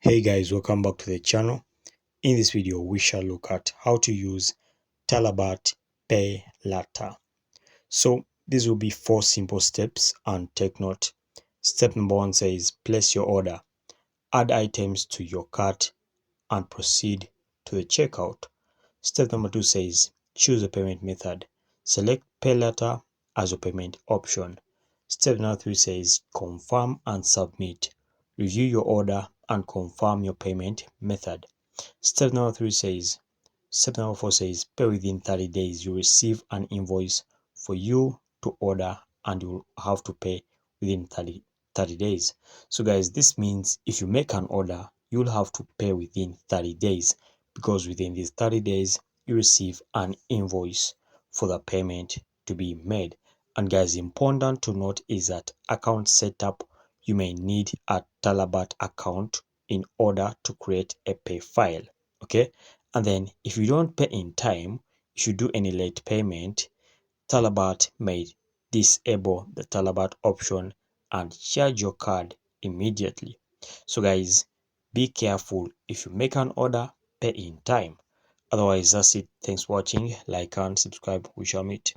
Hey guys, welcome back to the channel. In this video we shall look at how to use Talabat Pay Later. So these will be 4 simple steps, and take note. Step number 1 says place your order, add items to your cart and proceed to the checkout. Step number 2 says choose a payment method, select Pay Later as your payment option. Step number 3 says confirm and submit, review your order and confirm your payment method. Step number 4 says pay within 30 days. You receive an invoice for you to order and you have to pay within 30 days. So guys, this means if you make an order, you'll have to pay within 30 days, because within these 30 days you receive an invoice for the payment to be made. And guys, important to note is that account setup, you may need a Talabat account in order to create a pay file. Okay, and then if you don't pay in time, if you do any late payment, Talabat may disable the Talabat option and charge your card immediately. So guys, be careful. If you make an order, pay in time. Otherwise, that's it. Thanks for watching. Like and subscribe. We shall meet.